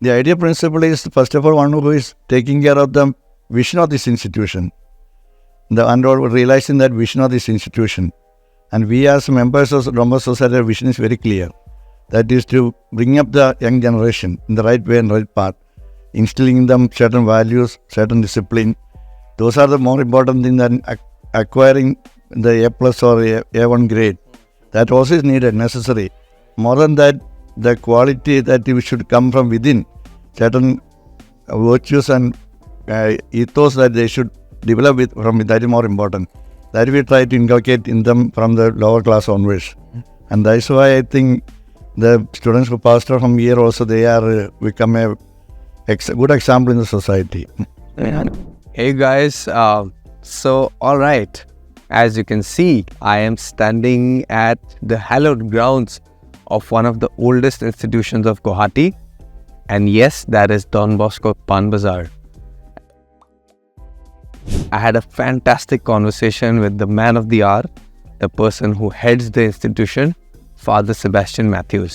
The idea principle is, first of all, one who is taking care of the vision of this institution, and realizing that vision of this institution. And we as members of Don Bosco Society, our vision is very clear. That is to bring up the young generation in the right way and right path, instilling in them certain values, certain discipline. Those are the more important thing than acquiring the A+ or A1 grade. That also is needed, necessary. More than that, the quality that we should come from within, certain virtues and ethos that they should develop from, that is more important. That we try to inculcate in them from the lower class onwards. And that's why I think the students who passed out from here also, they are become a good example in the society. Hey guys, so all right, as you can see, I am standing at the hallowed grounds of one of the oldest institutions of Guwahati, and yes, that is Don Bosco Panbazar. I had a fantastic conversation with the man of the hour, the person who heads the institution, Father Sebastian Mathew.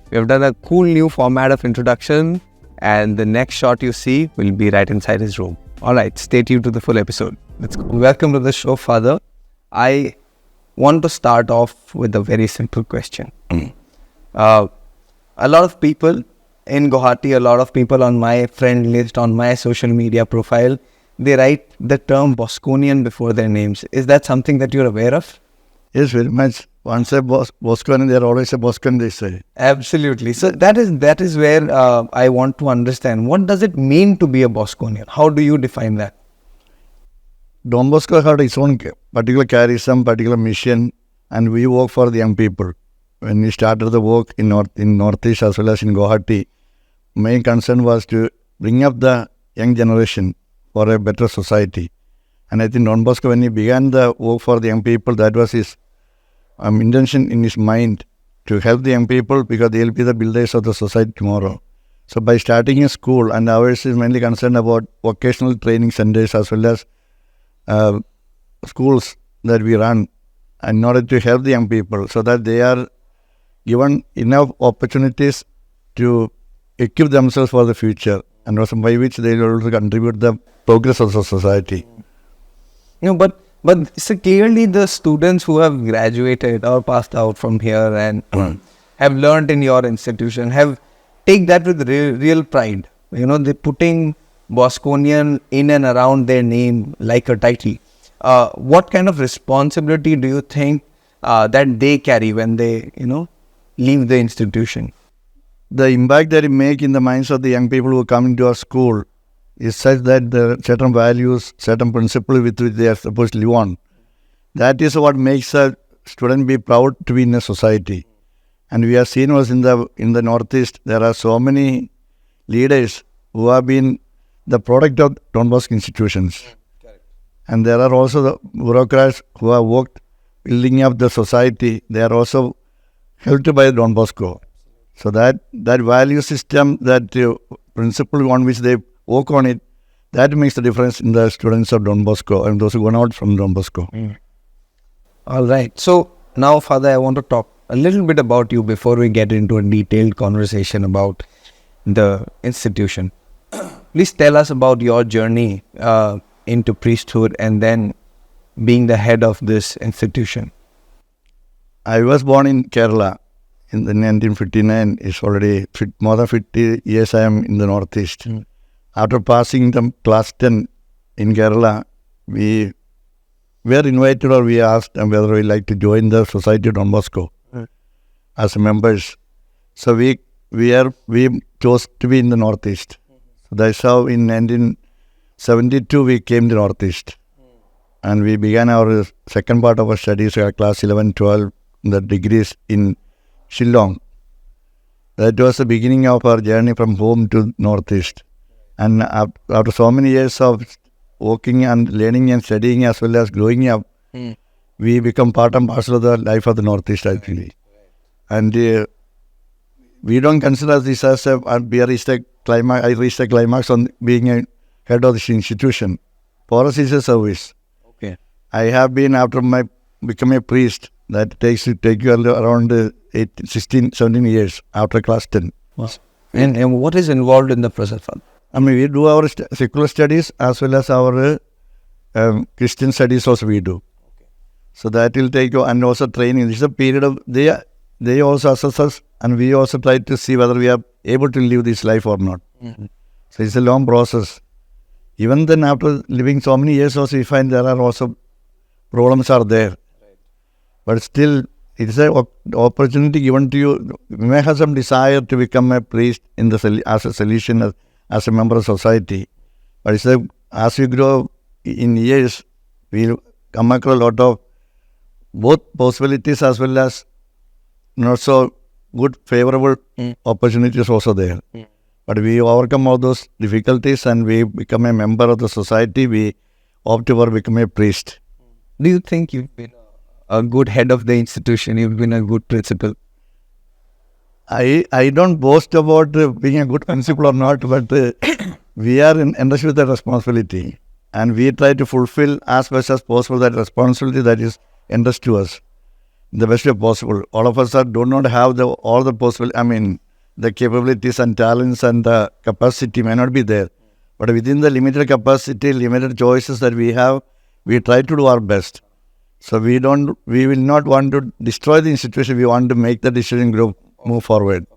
We have done a cool new format of introduction, and the next shot you see will be right inside his room. Alright, stay tuned to the full episode. Let's go. Welcome to the show, Father. I want to start off with a very simple question. A lot of people in Guwahati, a lot of people on my friend list, on my social media profile, they write the term Bosconian before their names. Is that something that you're aware of? Yes, very much. Once a Bosconian, there always a Bosconian, they say. Absolutely. So that is where I want to understand. What does it mean to be a Bosconian? How do you define that? Don Bosco had its own particular charism, particular mission, and we work for the young people. When we started the work in Northeast as well as in Guwahati, main concern was to bring up the young generation for a better society. And I think Don Bosco, when he began the work for the young people, that was his intention in his mind, to help the young people because they will be the builders of the society tomorrow. So by starting a school, and ours is mainly concerned about vocational training centers as well as schools that we run in order to help the young people so that they are given enough opportunities to equip themselves for the future, and also by which they will also contribute the progress of the society. But so clearly the students who have graduated or passed out from here and have learned in your institution have take that with real pride. They're putting Bosconian in and around their name like a title. What kind of responsibility do you think that they carry when they, leave the institution? The impact that it makes in the minds of the young people who come into our school is such that the certain values, certain principles with which they are supposed to live on, that is what makes a student be proud to be in a society. And we have seen was in the Northeast, there are so many leaders who have been the product of Don Bosco institutions. And there are also the bureaucrats who have worked building up the society. They are also helped by Don Bosco. So that value system, that principle on which they work on it, that makes the difference in the students of Don Bosco and those who gone out from Don Bosco. All right. So now, Father, I want to talk a little bit about you before we get into a detailed conversation about the institution. Please tell us about your journey into priesthood and then being the head of this institution. I was born in Kerala in the 1959. It's already more than 50 years I am in the Northeast. After passing the class 10 in Kerala, we were invited, or we asked whether we like to join the Society of Don Bosco as members. So we chose to be in the Northeast. So that's how in 1972 we came to Northeast. And we began our second part of our studies, class 11, 12, the degrees in Shillong. That was the beginning of our journey from home to Northeast. And after so many years of working and learning and studying as well as growing up, we become part and parcel of the life of the Northeast actually. And we don't consider this as I reached a climax on being a head of this institution. For us, it's a service. Okay. I have been, after become a priest, that take you around 16, 17 years after class 10. Wow. And what is involved in the process, Father? I mean, we do our secular studies as well as our Christian studies also we do. So that will take you, and also training. This is a period of, they also assess us, and we also try to see whether we are able to live this life or not. So it's a long process. Even then, after living so many years also, we find there are also problems are there. But still, it's an opportunity given to you. You may have some desire to become a priest in the as a Salesian, as a member of society. But it's as you grow in years, we'll come across a lot of both possibilities as well as not so good, favorable opportunities also there. But we overcome all those difficulties and we become a member of the society. We opt to become a priest. Do you think you've been a good head of the institution? You've been a good principal? I don't boast about being a good principal or not, but we are entrusted with that responsibility. And we try to fulfill as much as possible that responsibility that is entrusted to us in the best way possible. All of us do not have all the possible, the capabilities and talents and the capacity may not be there. But within the limited capacity, limited choices that we have, we try to do our best. So we will not want to destroy the institution. We want to make the decision group move forward.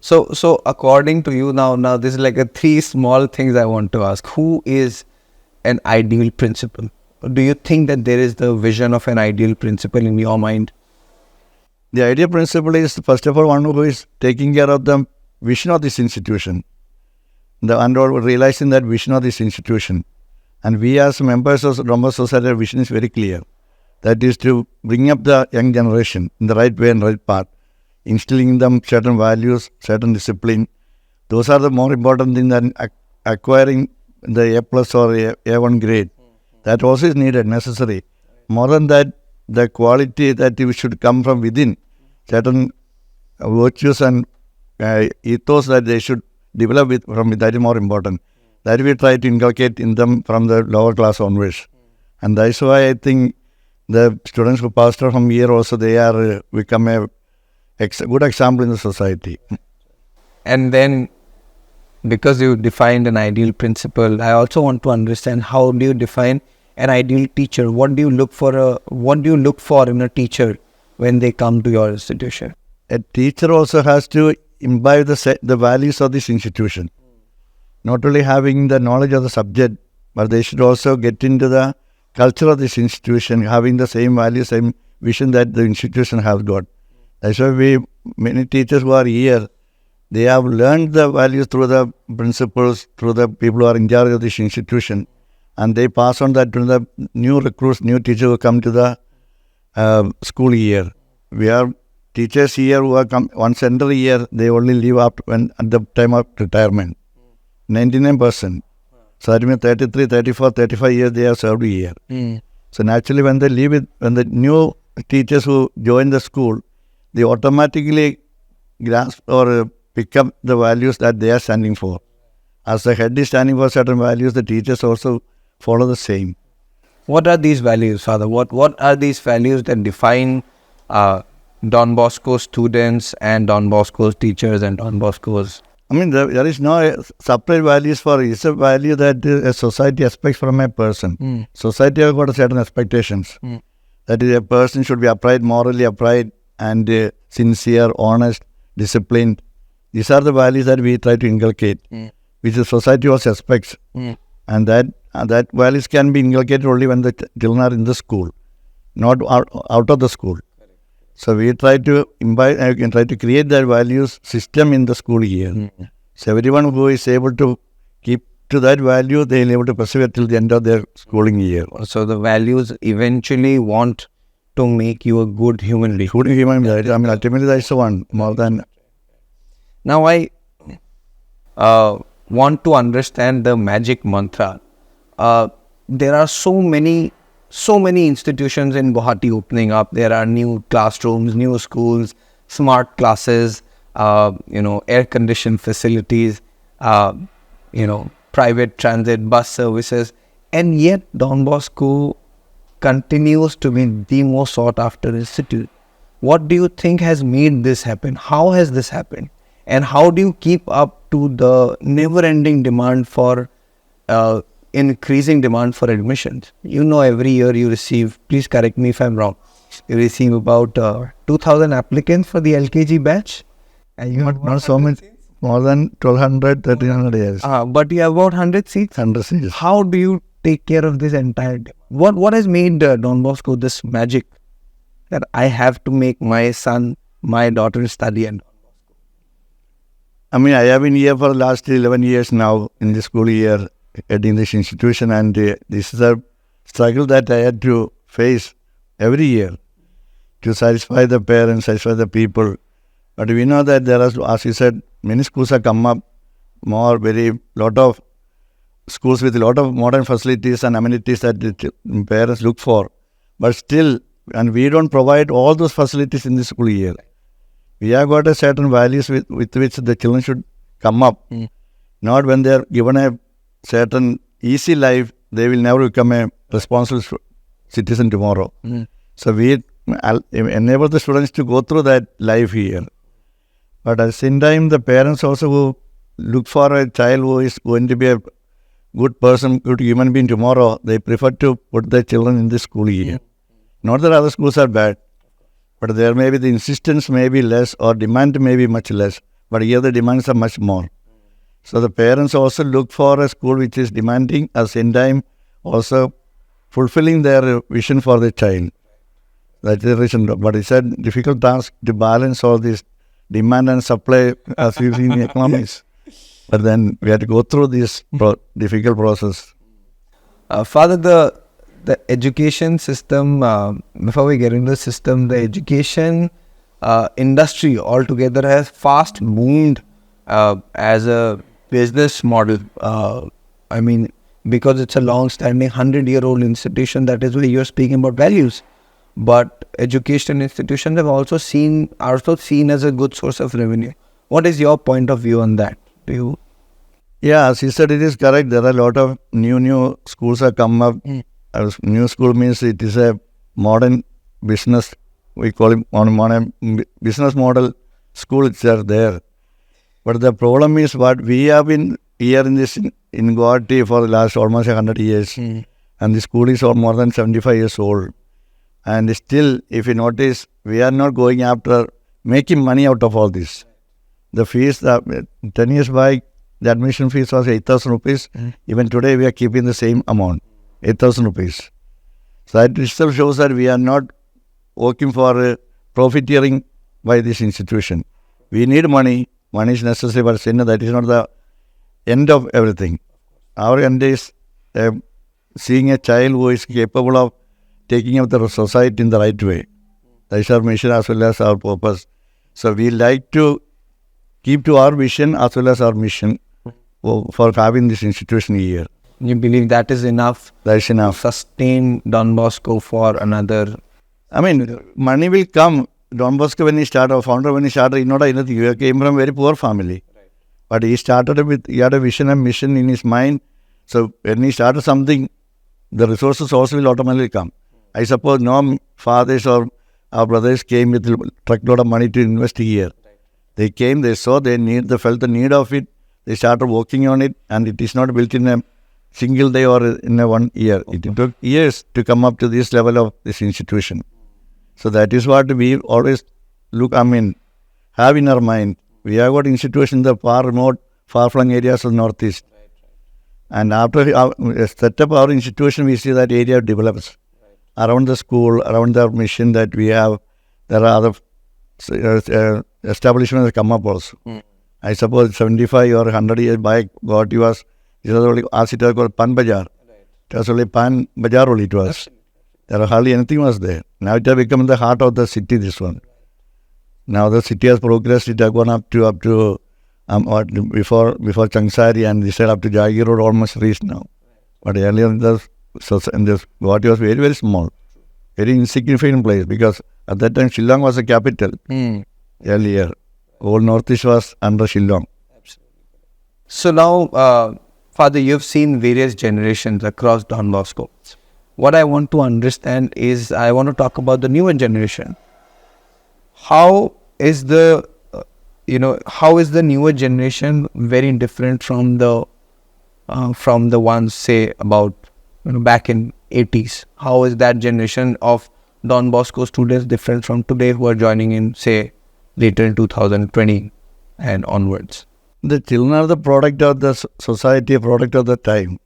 So according to you now this is like three small things I want to ask. Who is an ideal principal? Do you think that there is the vision of an ideal principal in your mind? The ideal principal is, first of all, one who is taking care of the vision of this institution. And realizing that vision of this institution. And we as members of Don Bosco Society, our vision is very clear. That is to bring up the young generation in the right way and right path, instilling in them certain values, certain discipline. Those are the more important thing than acquiring the A+ or A1 grade. That also is needed, necessary. More than that, the quality that should come from within, certain virtues and ethos that they should develop from that is more important. That we try to inculcate in them from the lower class onwards. And that's why I think the students who passed out from here also, they are become a good example in the society. And then, because you defined an ideal principal, I also want to understand, how do you define an ideal teacher? What do you look for in a teacher when they come to your institution? A teacher also has to imbibe the values of this institution. Not only having the knowledge of the subject, but they should also get into the culture of this institution, having the same values, same vision that the institution has got. That's why many teachers who are here, they have learned the values through the principals, through the people who are in charge of this institution, and they pass on that to the new recruits, new teachers who come to the school year. We have teachers here who are once enter a year, they only leave at the time of retirement. 99%. So that means 33, 34, 35 years they have served a year. So naturally when they leave it, when the new teachers who join the school, they automatically grasp or pick up the values that they are standing for. As the head is standing for certain values, the teachers also follow the same. What are these values, Father? What are these values that define Don Bosco students and Don Bosco's teachers and Don Bosco's? There is no separate values for it. It's a value that a society expects from a person. Society has got certain expectations. That is, a person should be upright, morally upright, and sincere, honest, disciplined. These are the values that we try to inculcate, which the society also expects. And that values can be inculcated only when the children are in the school, not out of the school. So we try to try to create that values system in the school year. So everyone who is able to keep to that value, they will be able to persevere till the end of their schooling year. So the values eventually want to make you a good human being. Good human being. Ultimately that's the one more than. Now I want to understand the magic mantra. There are so many institutions in Guwahati opening up. There are new classrooms, new schools, smart classes, air-conditioned facilities, private transit, bus services. And yet Don Bosco continues to be the most sought after institute. What do you think has made this happen? How has this happened? And how do you keep up to the never-ending demand for increasing demand for admissions? You know, every year you receive, please correct me if I'm wrong, you receive about 2,000 applicants for the LKG batch. And you have Not so much, more than 1,200, 1,300 years. but you have about 100 seats. 100 seats. How do you take care of this entire demand? What has made Don Bosco this magic that I have to make my son, my daughter study and I mean, I have been here for the last 11 years now in the school year, heading this institution, and this is a struggle that I had to face every year to satisfy the parents, satisfy the people. But we know that there are, as you said, many schools have come up, lot of schools with a lot of modern facilities and amenities that the parents look for. But still, and we don't provide all those facilities in the school year. We have got a certain values with which the children should come up. Not when they are given a certain easy life, they will never become a responsible citizen tomorrow. So we enable the students to go through that life here. But at the same time, the parents also who look for a child who is going to be a good person, good human being tomorrow, they prefer to put their children in the school year. Not that other schools are bad, but there may be the insistence may be less or demand may be much less. But here the demands are much more. So the parents also look for a school which is demanding, at the same time also fulfilling their vision for the child. That's the reason. But it's a difficult task to balance all this demand and supply as we see in economics. But then we have to go through this difficult process. Father, the education system, before we get into the system, the education industry altogether has fast boomed as a business model. I mean, because it's a long-standing 100-year-old institution, that is why you're speaking about values. But education institutions have also seen as a good source of revenue. What is your point of view on that? Do you? Yeah, as you said, it is correct. There are a lot of new schools have come up. New school means it is a modern business. We call it on a business model school. It's there. But the problem is what we have been here in Guwahati for the last almost 100 years. And the school is more than 75 years old. And still, if you notice, we are not going after making money out of all this. The fees, 10 years back, the admission fees was 8,000 rupees. Even today, we are keeping the same amount, 8,000 rupees. So that itself shows that we are not working for profiteering by this institution. We need money. Money is necessary, but that is not the end of everything. Our end is seeing a child who is capable of taking up the society in the right way. That is our mission as well as our purpose. So we like to keep to our vision as well as our mission for having this institution here. You believe that is enough? That is enough. Sustain Don Bosco for another. I mean, money will come. Don Bosco, when he started, our founder, when he started, he came from a very poor family. Right. But he had a vision and mission in his mind. So when he started something, the resources also will automatically come. I suppose no fathers or our brothers came with a truckload of money to invest here. Right. They came, they saw they felt the need of it. They started working on it, and it is not built in a single day or in a 1 year. It took years to come up to this level of this institution. So that is what we always have in our mind. We have got institutions in the far remote, far-flung areas of Northeast. Right. And after we set up our institution, we see that area develops. Right. Around the school, around the mission that we have, there are other establishments that come up also. I suppose 75 or 100 years back, it was only called Panbazar. Right. It was only Panbazar only it was. Absolutely. There was hardly anything was there. Now it has become the heart of the city, this one. Now the city has progressed. It has gone up to before Changsari, and they said up to Jagir Road almost reached now. But earlier Guwahati was very, very small. Very insignificant place, because at that time Shillong was the capital. Earlier. Whole Northeast was under Shillong. Absolutely. So now, Father, you've seen various generations across Don Bosco. What I want to understand is, I want to talk about the newer generation. How is the how is the newer generation very different from the ones, say, about back in 80s? How is that generation of Don Bosco students different from today who are joining in, say, later in 2020 and onwards? The children are the product of the society, a product of the time.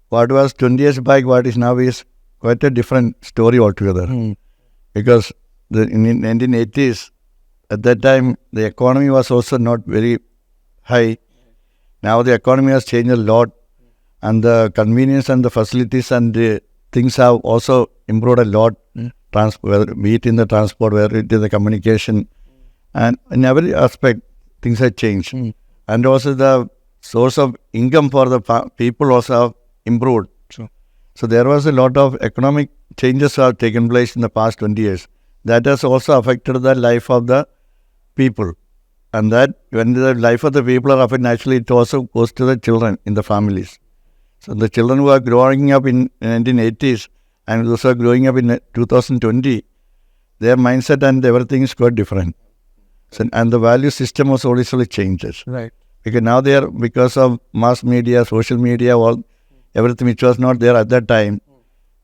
What was 20 years back, what is now is quite a different story altogether. Because in the 1980s, at that time, the economy was also not very high. Now the economy has changed a lot, and the convenience and the facilities and the things have also improved a lot. Be it in the transport, whether it is the communication, and in every aspect, things have changed. And also the source of income for the people also have improved. True. So there was a lot of economic changes have taken place in the past 20 years. That has also affected the life of the people. And that when the life of the people are affected, naturally it also goes to the children in the families. So the children who are growing up in 1980s and those who are growing up in 2020, their mindset and everything is quite different. So, and the value system also also changes. Right. Because now they are, because of mass media, social media, all everything which was not there at that time,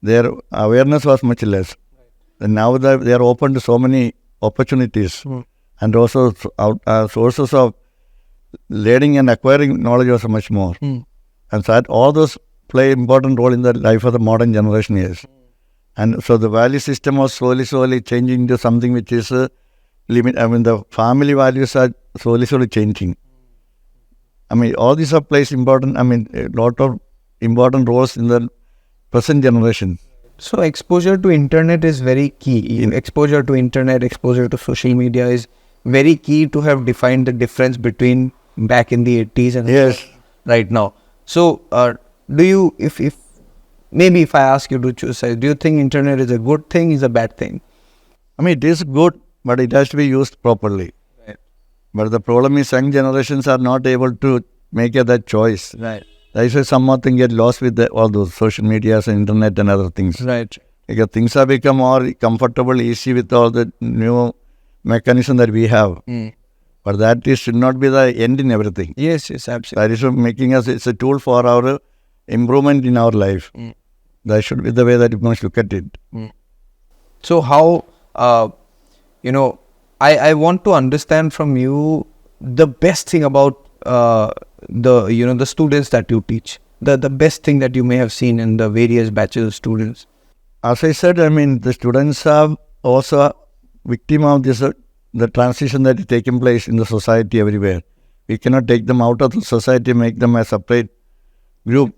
their awareness was much less. And now they are open to so many opportunities, and also sources of learning and acquiring knowledge also much more. And so that all those play important role in the life of the modern generation is. And so the value system was slowly changing to something which is the family values are slowly changing. All these are plays important, a lot of important roles in the present generation. So exposure to internet is very key. Exposure to internet, exposure to social media is very key to have defined the difference between back in the 80s and right now. So do you, if I ask you to choose, do you think internet is a good thing, is a bad thing? It is good, but it has to be used properly. Right. But the problem is young generations are not able to make that choice. Right. That is why some of them get lost with all those social medias and internet and other things. Right. Because things have become more comfortable, easy with all the new mechanism that we have. But that should not be the end in everything. Yes, absolutely. That is making us, it's a tool for our improvement in our life. That should be the way that you must look at it. So how, I want to understand from you the best thing about the students that you teach. The best thing that you may have seen in the various batches of students. As I said, the students are also victim of this, the transition that is taking place in the society everywhere. We cannot take them out of the society, make them a separate group.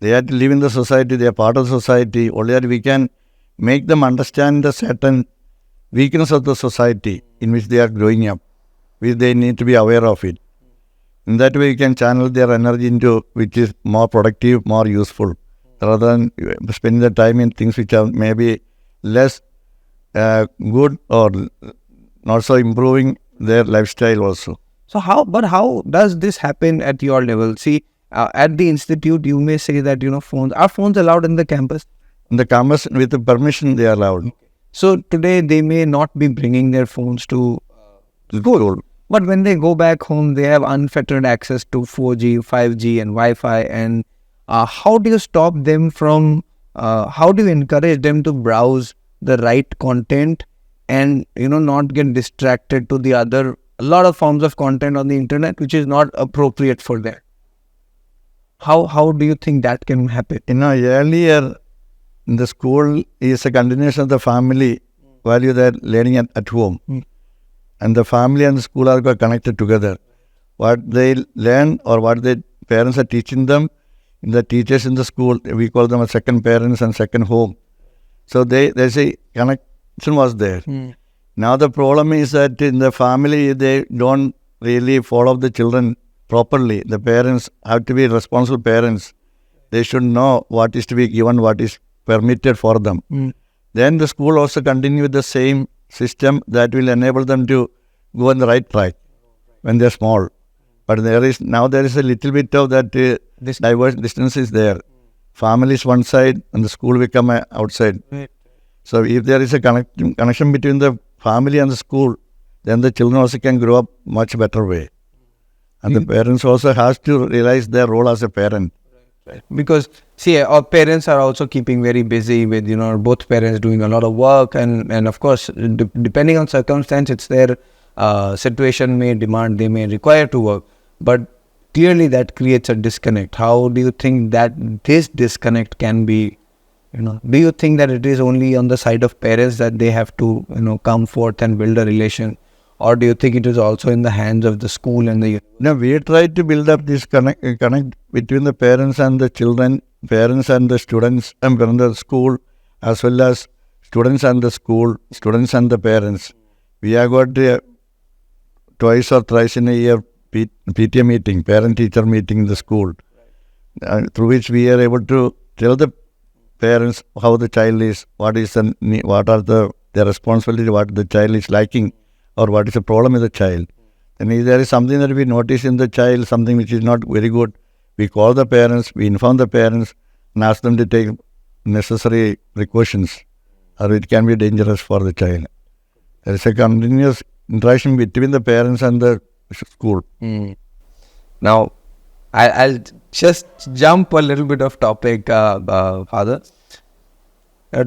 They have to live in the society, they are part of the society. Only that we can make them understand the certain weakness of the society in which they are growing up, which they need to be aware of it. In that way, we can channel their energy into which is more productive, more useful, rather than spending the time in things which are maybe less good or not so improving their lifestyle also. So how does this happen at your level? See, at the institute, you may say that, phones allowed in the campus? In the campus, with the permission, they are allowed. So today, they may not be bringing their phones to school. But when they go back home, they have unfettered access to 4G, 5G and Wi-Fi. And how do you stop them from, how do you encourage them to browse the right content and, not get distracted to a lot of forms of content on the internet, which is not appropriate for them? How do you think that can happen? Earlier, the school is a continuation of the family value that learning at home. And the family and the school are connected together. What they learn or what their parents are teaching them, the teachers in the school, we call them a second parents and second home. So there's a connection was there. Now the problem is that in the family, they don't really follow the children properly. The parents have to be responsible parents. They should know what is to be given, what is permitted for them. Then the school also continue with the same system that will enable them to go on the right track when they're small. But there is a little bit of that this diverse distance is there. Family is one side and the school become outside. So if there is a connection between the family and the school, then the children also can grow up much better way. And the parents also has to realize their role as a parent. Because see, our parents are also keeping very busy with, both parents doing a lot of work, and of course, depending on circumstance, it's their situation may demand, they may require to work, but clearly that creates a disconnect. How do you think that this disconnect can be, do you think that it is only on the side of parents that they have to, come forth and build a relation? Or do you think it is also in the hands of the school and the... No, we try to build up this connect between the parents and the children, parents and the students, and the school, as well as students and the school, students and the parents. We have got twice or thrice in a year PTA meeting, parent-teacher meeting in the school, through which we are able to tell the parents how the child is, what are their responsibility, what the child is liking, or what is the problem with the child. And if there is something that we notice in the child, something which is not very good, we call the parents, we inform the parents, and ask them to take necessary precautions, or it can be dangerous for the child. There is a continuous interaction between the parents and the school. Now, I'll just jump a little bit of topic, Father.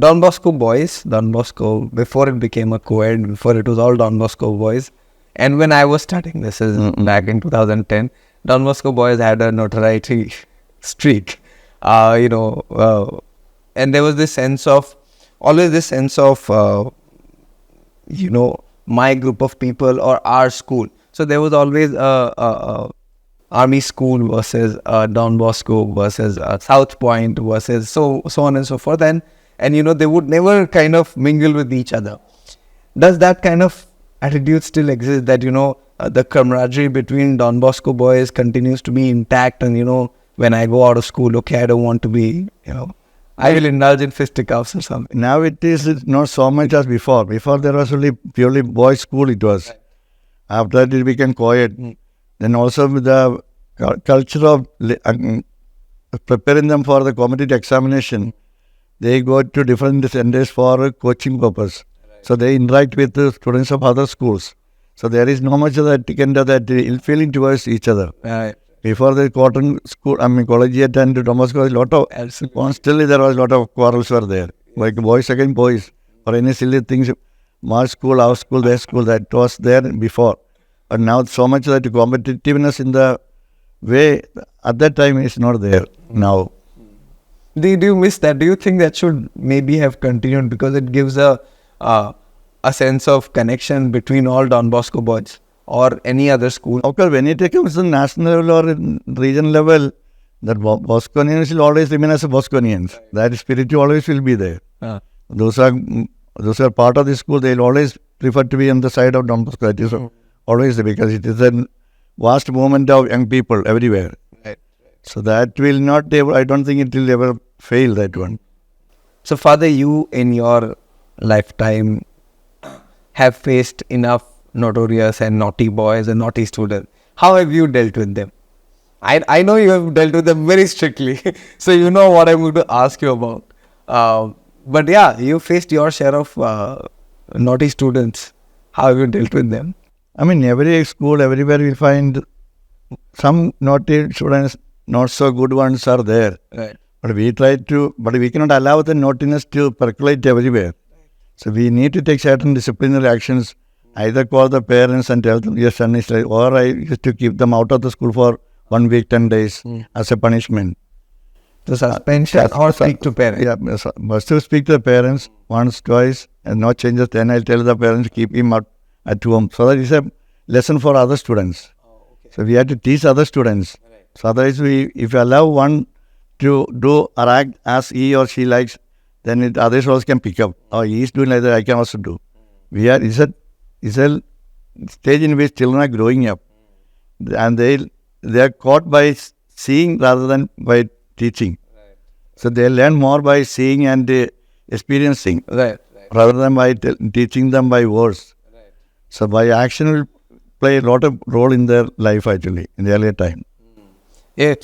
Don Bosco boys, Don Bosco, before it became a co-ed, before it was all Don Bosco boys, and when I was studying, this is back in 2010, Don Bosco boys had a notoriety streak, and there was this sense of, my group of people or our school. So there was always army school versus Don Bosco versus South Point versus so on and so forth, and they would never kind of mingle with each other. Does that kind of attitude still exist, that the camaraderie between Don Bosco boys continues to be intact, and when I go out of school, okay, I don't want to be, I will indulge in fisticuffs or something. Now it is not so much as before. Before there was only purely boys' school it was. After that it became co-ed. Then also with the culture of preparing them for the competitive examination, they go to different centers for coaching purpose. So they interact with the students of other schools. So there is no much of that ill feeling towards each other. Before the cotton school, collegiate and Don Bosco, constantly there was a lot of quarrels were there. Like boys against boys, or any silly things. My school, our school, their school, that was there before. But now so much that competitiveness in the way at that time is not there now. Do you miss that? Do you think that should maybe have continued, because it gives a sense of connection between all Don Bosco boys or any other school? Okay, when it comes to national level or regional level, that Bosconians will always remain as a Bosconians. That spirit always will be there. Those are part of the school. They will always prefer to be on the side of Don Bosco. It is always there, because it is a vast movement of young people everywhere. So that will not ever, I don't think it will ever fail, that one. So Father, you in your lifetime have faced enough notorious and naughty boys and naughty students. How have you dealt with them? I know you have dealt with them very strictly. So you know what I'm going to ask you about. But yeah, you faced your share of naughty students. How have you dealt with them? Every school, everywhere we find some naughty students, not so good ones are there. Right. But we cannot allow the naughtiness to percolate everywhere. So we need to take certain disciplinary actions. Either call the parents and tell them your son is like, or I used to keep them out of the school for 1 week, 10 days as a punishment. So suspension or speak to parents? Yeah, must to speak to the parents once, twice, and no changes. Then I'll tell the parents keep him out at home. So that is a lesson for other students. So we have to teach other students. So otherwise, if you allow one to do or act as he or she likes, then others also can pick up. Oh, he is doing like that, I can also do. It's a stage in which children are growing up, and they are caught by seeing rather than by teaching. So they learn more by seeing and experiencing, rather than by teaching them by words. So by action will play a lot of role in their life actually in the earlier time. Yeah,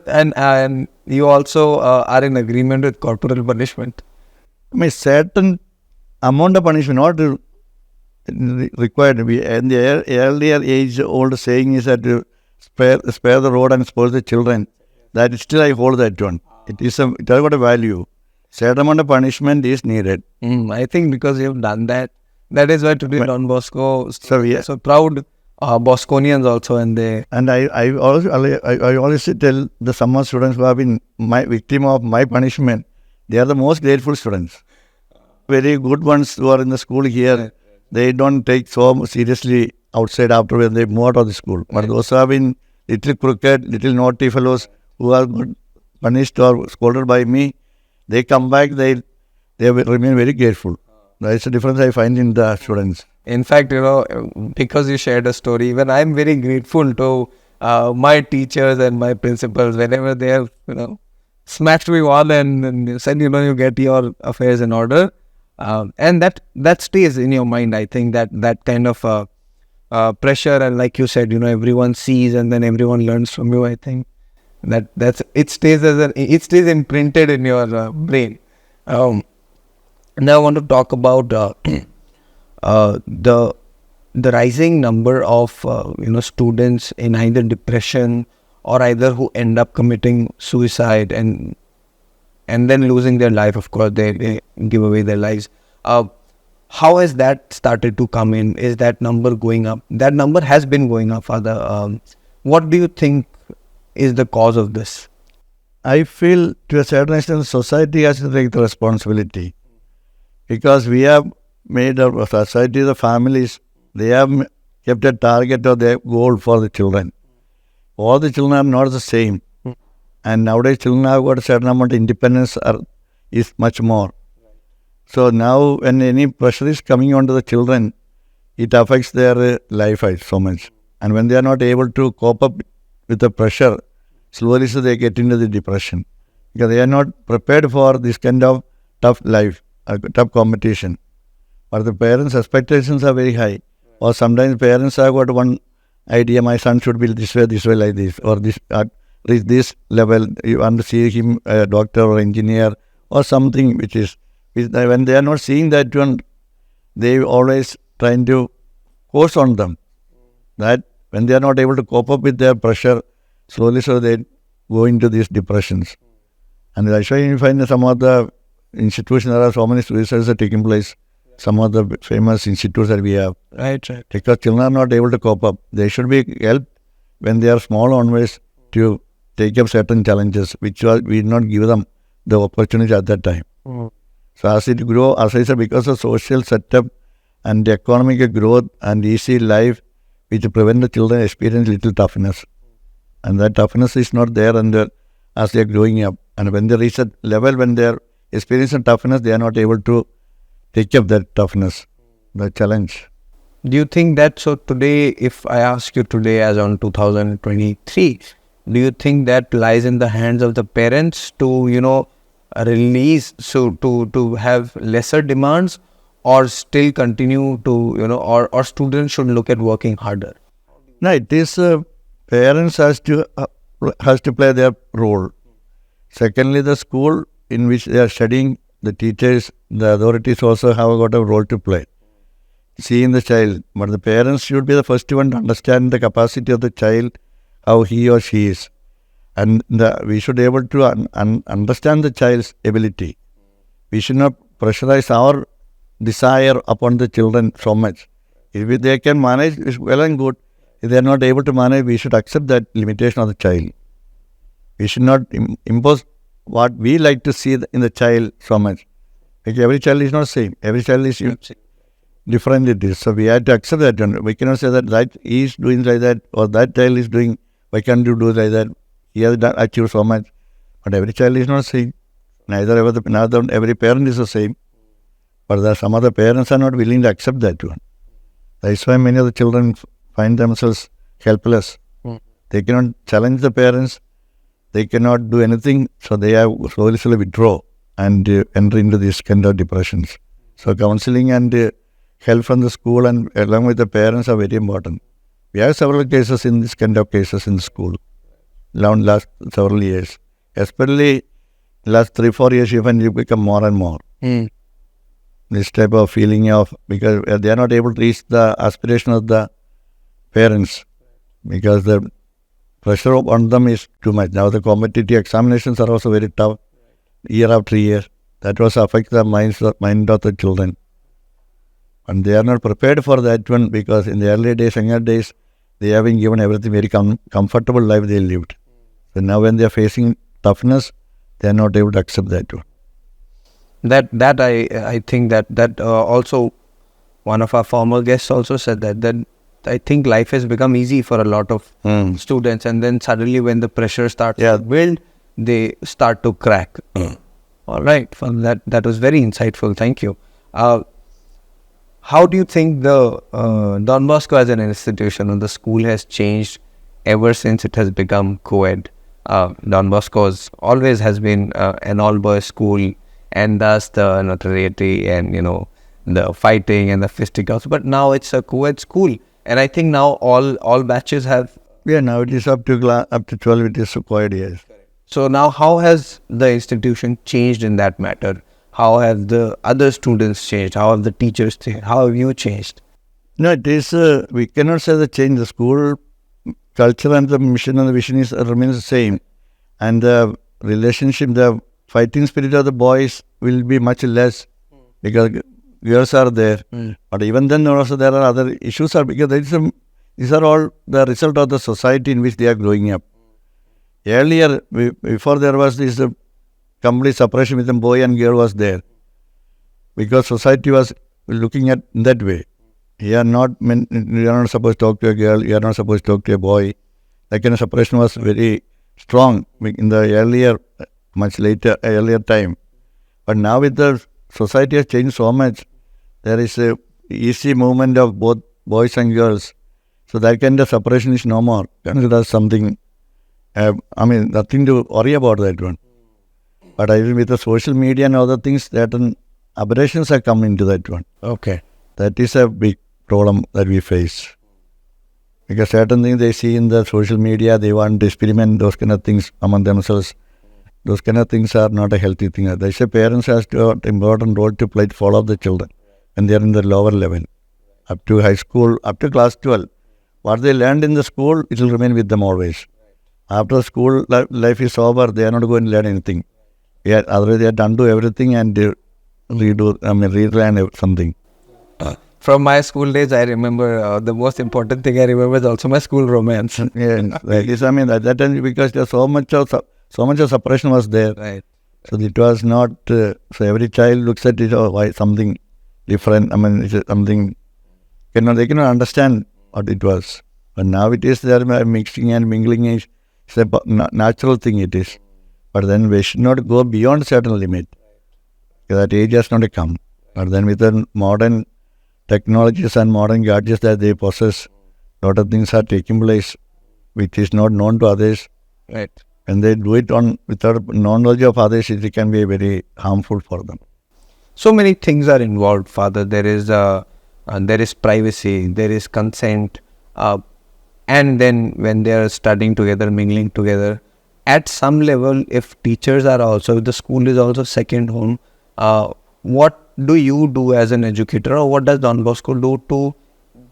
and you also are in agreement with corporal punishment. Certain amount of punishment, not required. In the earlier age, old saying is that spare the road and spoil the children. That still I hold that one. It has got a value. Certain amount of punishment is needed. I think because you've done that, that is why today Don Bosco so proud Bosconians also, and they. And I always tell the summer students who have been victim of my punishment, they are the most grateful students. Very good ones who are in the school here, they don't take so seriously outside after when they move out of the school. But those who have been little crooked, little naughty fellows who are punished or scolded by me, they come back, they will remain very grateful. That's the difference I find in the students. In fact, because you shared a story, even I'm very grateful to my teachers and my principals whenever they have, smacked me on and said, you get your affairs in order. And that stays in your mind. I think that kind of pressure, and like you said, everyone sees and then everyone learns from you. I think it stays imprinted in your brain. Now I want to talk about the rising number of students in either depression or either who end up committing suicide and then losing their life. Of course, they give away their lives. How has that started to come in? Is that number going up? That number has been going up, Father. What do you think is the cause of this? I feel to a certain extent society has to take the responsibility, because we have made our society, the families, they have kept a target or their goal for the children. All the children are not the same. And nowadays children have got a certain amount of independence is much more. So now when any pressure is coming onto the children, it affects their life so much. And when they are not able to cope up with the pressure, slowly so they get into the depression. Because they are not prepared for this kind of tough life, tough competition. But the parents' expectations are very high. Or sometimes parents have got one idea, my son should be this way like this, or this reach this level, you want to see him a doctor or engineer or something which when they are not seeing that one, they always trying to force on them. That when they are not able to cope up with their pressure, slowly so they go into these depressions. And that's why you find some of the institutions, there are so many suicides are taking place. Some of the famous institutes that we have. Right. Because children are not able to cope up. They should be helped when they are small onwards to take up certain challenges, which we did not give them the opportunity at that time. So as it grow, as I said, because of social setup and the economic growth and easy life, which prevent the children experience little toughness. And that toughness is not there as they are growing up. And when they reach a level when they are experiencing toughness, they are not able to take up that toughness, the challenge. Do you think that, so today, if I ask you today as on 2023, do you think that lies in the hands of the parents to, release, so to have lesser demands, or still continue to, or students should look at working harder? No, it is parents has to play their role. Secondly, the school in which they are studying, the teachers, the authorities also have got a role to play. Seeing the child, but the parents should be the first one to understand the capacity of the child, how he or she is. And we should be able to understand the child's ability. We should not pressurize our desire upon the children so much. If they can manage, it's well and good. If they are not able to manage, we should accept that limitation of the child. We should not impose what we like to see in the child so much. Like every child is not the same. Every child is different it is. So we have to accept that one. We cannot say that he is doing like that or that child is doing, why can't you do like that? He has done achieved so much. But every child is not the same. Neither every parent is the same. But some other parents are not willing to accept that one. That's why many of the children find themselves helpless. They cannot challenge the parents. They cannot do anything. So they have slowly withdraw and enter into these kind of depressions. So counseling and help from the school and along with the parents are very important. We have several cases in this kind of cases in the school last several years. Especially last 3-4 years even you become more and more. this type of feeling of, because they are not able to reach the aspiration of the parents, because the pressure on them is too much. Now the competitive examinations are also very tough, year after year. That was affect the mind of the children. And they are not prepared for that one, because in the early days, younger days, they have been given everything very comfortable life they lived. So now when they are facing toughness, they are not able to accept that one. That I think that also one of our former guests also said that I think life has become easy for a lot of students, and then suddenly when the pressure starts to build, they start to crack. All right, well, that was very insightful. Thank you. How do you think the Don Bosco as an institution or the school has changed ever since it has become co-ed? Don Bosco always has been an all-boys school, and thus the notoriety and the fighting and the fisticuffs. But now it's a co-ed school, and I think now all batches have. Yeah, now it is up to 12. It is co-ed, yes. So now, how has the institution changed in that matter? How have the other students changed? How have the teachers changed? How have you changed? No, it is. We cannot say the change. The school culture and the mission and the vision remains the same, and the relationship, the fighting spirit of the boys will be much less, because girls are there. But even then, also there are other issues, because these are all the result of the society in which they are growing up. Earlier, before there was this complete separation between boy and girl was there, because society was looking at that way. You are not supposed to talk to a girl, you are not supposed to talk to a boy. That kind of separation was very strong in the earlier time. But now with the society has changed so much, there is a easy movement of both boys and girls. So that kind of separation is no more. Consider something, nothing to worry about that one. But I think with the social media and other things, certain aberrations are coming into that one. Okay. That is a big problem that we face. Because certain things they see in the social media, they want to experiment those kind of things among themselves. Those kind of things are not a healthy thing. They say parents has an important role to play to follow the children when they are in the lower level. Up to high school, up to class 12. What they learned in the school, it will remain with them always. After school life is over, they are not going to learn anything. Otherwise they are done to everything and relearn something. From my school days, I remember the most important thing I remember is also my school romance. That time, because there's so much of separation was there. Right. So it was not. So every child looks at it. Oh, why something different? It's something. They cannot understand what it was. But now it is there. Mixing and mingling is a natural thing. It is. But then we should not go beyond certain limit. That age has not come. But then with the modern technologies and modern gadgets that they possess, a lot of things are taking place which is not known to others. Right. When they do it without knowledge of others, it can be very harmful for them. So many things are involved, Father. There is privacy, there is consent, and then when they are studying together, mingling together, at some level, if teachers are also, the school is also second home, what do you do as an educator, or what does Don Bosco do to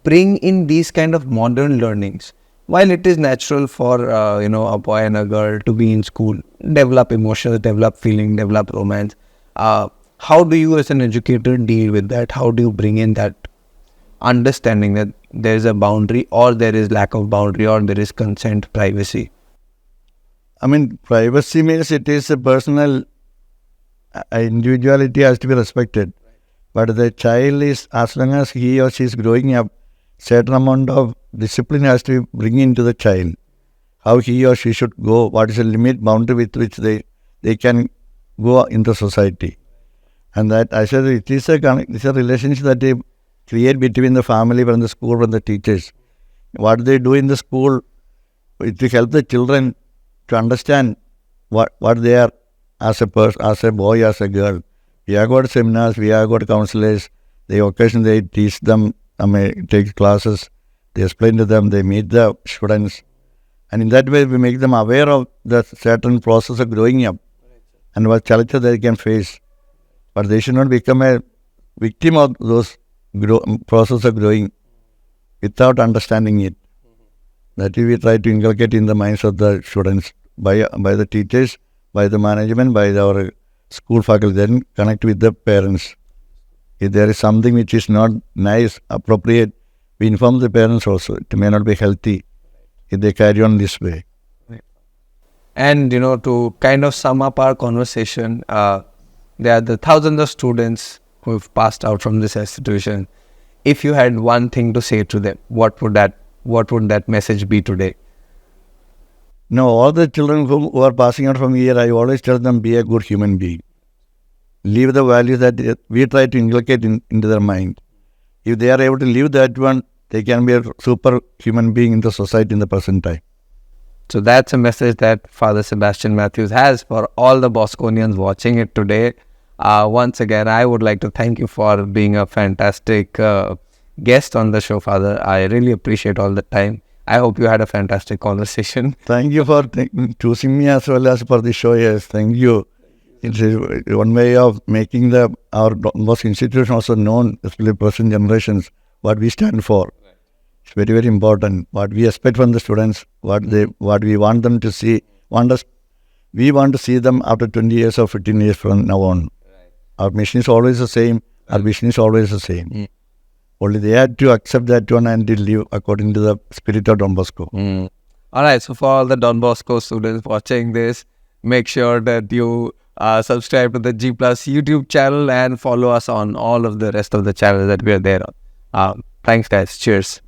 bring in these kind of modern learnings? While it is natural for a boy and a girl to be in school, develop emotions, develop feeling, develop romance, how do you as an educator deal with that? How do you bring in that understanding that there is a boundary, or there is lack of boundary, or there is consent, privacy? Privacy means it is a personal individuality has to be respected. But the child is, as long as he or she is growing up, certain amount of discipline has to be bring into the child. How he or she should go, what is the limit boundary with which they can go into society. And that, I said, it's a relationship that they create between the family and the school and the teachers. What they do in the school, it will help the children to understand what they are as a person, as a boy, as a girl. We have got seminars, we have got counselors. Occasionally they teach them, take classes, they explain to them, they meet the students. And in that way, we make them aware of the certain process of growing up and what challenges they can face. But they should not become a victim of those process of growing without understanding it. That we try to inculcate in the minds of the students by the teachers, by the management, by our school faculty, then connect with the parents. If there is something which is not nice, appropriate, we inform the parents also. It may not be healthy if they carry on this way. And, to kind of sum up our conversation, there are the thousands of students who have passed out from this institution. If you had one thing to say to them, what would that message be today? Now, all the children who are passing out from here, I always tell them, be a good human being. Leave the values that we try to inculcate into their mind. If they are able to live that one, they can be a super human being in the society in the present time. So that's a message that Father Sebastian Mathews has for all the Bosconians watching it today. Once again, I would like to thank you for being a fantastic guest on the show, Father. I really appreciate all the time. I hope you had a fantastic conversation. Thank you for choosing me as well as for the show. Yes, thank you. It's one way of making our Don Bosc institution also known, especially present generations, what we stand for. It's very, very important. What we expect from the students, what we want them to see, we want to see them after 20 years or 15 years from now on. Our mission is always the same. Our vision is always the same. Only they had to accept that one and to live according to the spirit of Don Bosco. All right. So for all the Don Bosco students watching this, make sure that you subscribe to the Gplus YouTube channel and follow us on all of the rest of the channels that we are there on. Thanks, guys. Cheers.